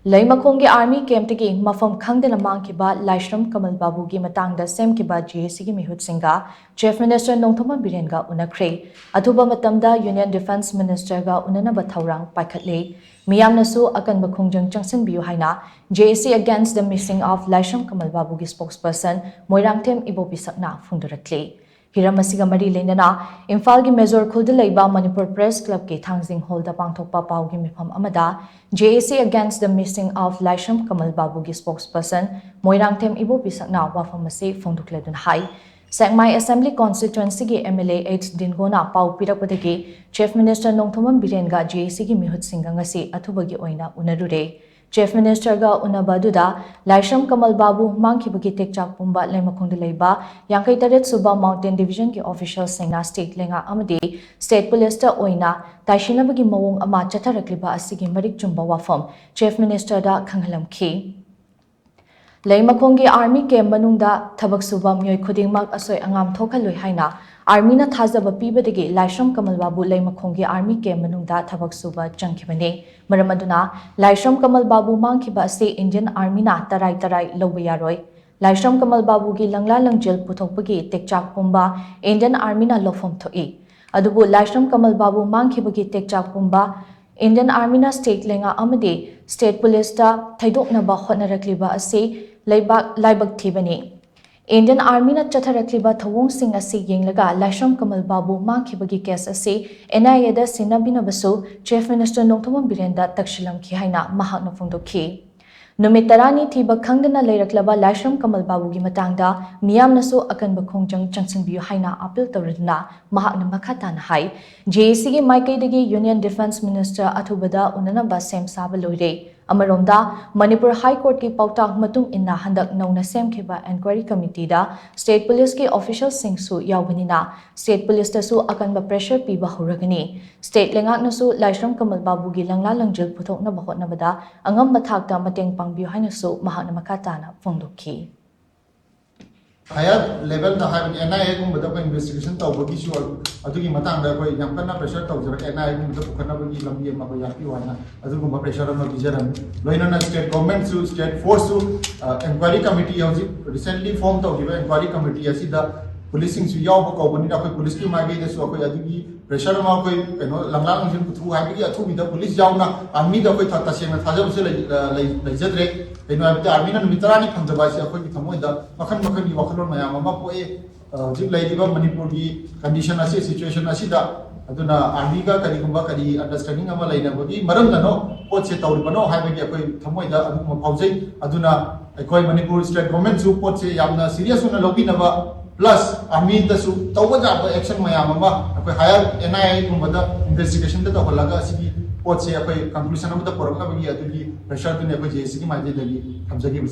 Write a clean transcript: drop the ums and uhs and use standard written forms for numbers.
Leimakhong army camp tagi mafam khangdana mangkhiba Laishram Kamal Babu gi matangda semkhiba GAC gi mihut singa Chief Minister Nauthoman Birenga unakre athuba matamda Union Defence Minister ga Unanaba Thourang Paikhatle Meeyam Nasu Akanba Khongjang Changsinbiyu haina GAC against the missing of Laishram Kamal Babu gi spokesperson Moirangthem Ibopishak na phungdurakle Hiramasiga Mari Lendana, Imphal Major Kuldalaiba Manipur Press Club ki Thangsing Hall da Pangthokpa Pau gi mifam amada, GAC against the missing of Laishram Kamal Babu gi spokesperson Moirangthem Ibopishak na wafamase phongdukledun hai. Sangmai Assembly Constituency ki MLA H Dingona Pau Pirakpadagi, Chief Minister Nauthoman Birenga GAC ki mihut singa ngasi athuba gi oina unarure. Chief Minister ga Unabaduda, Laishram Kamal Babu mangkhiba ki tekchak pumba Leimakhong Leiba, Yankai Taret Suba Mountain Division ki official singna state lenga amadi, state police ta oina, Taishinaba ki mawong ama chatarakliba asigi marik chumba wafam, Chief Minister da khanghalam ki. Leimakhong army ke manungda thabak suba myoy khudingmak asoy angam thokhaloi haina, army na thazaba pibadagi Laishram Kamal Babu Leimakhong army ke manungda thabak suba changkhibane. Maramaduna, Laishram Kamal Babu mangkhiba ase Indian Army na tarai loba yaroi. Laishram Kamal Babu gi langla langjel puthokpagi tekchak pumba Indian Army na lofom thoi. Adubu Laishram Kamal Babu mangkhiba gi tekchak pumba Indian Army na state lenga amadi state police ta thaidoknaba hotnarakliba ase laibak thibani. Indian Army na chatharakliba thawong sing ase yenglaga Laishram Kamal Babu mangkhibagi case ase NIA da sinabina basu Chief Minister Nauthoman Birenda takshilam ki haina mahakna phongdokhi. Numit tarani thiba khangdana leiraklaba Laishram Kamal Babu gi matangda Meeyam Nasu Akanba Khongjang Changsinbiyu haina appeal tawraduna mahakna makhatana hai. GAC gi maikaidagi Union Defence Minister athubada Unanaba sem saba loire. Amaromda, Manipur High Court ki pautak matung inna handak nauna semkhiba Inquiry Committee da State Police ki official singsu yawbanina State Police tasu akanba pressure piba huragani. State lengak nasu Laishram Kamal Babu gi langla langjil puthokna bahotnabada angam mathakta mateng pangbiyu haina su mahakna makatana phongdokhi. Higher level the high NIA gumba investigation tawbagi su adugi matang da koi yam kana pressure tawjara NIA gumba pukana bagi lambi ma ko yapi wana adugumba pressure ma bijaram loina na state government su state force su inquiry committee hauji recently formed tawdiba inquiry committee asida policing su yaw ko bani da koi police ki ma ge su koi adugi pressure ma koi keno langlang jin puthu ha gi athu bi da police jawna army da koi thata sena thajab se lai jadre eno abta army na mitrani phamjaba se koi ki thamoi da makhan makhan gi wakhalon mayam ama poe jib laidiba manipur gi condition asi situation asi da aduna army ga kari gumba kari understanding ama laina bagi maram da no pot se tawri bano ha bagi koi thamoi da adu phaujai aduna koi manipur state government su pot se yamna serious una lobi na ba plus army da su tawja ba action mayam ama koi higher NIA gumba da investigation da holaga asi pot se koi conclusion ama da poraka bagi adu gi pressure du ne koi JC gi mai de gi thamjagi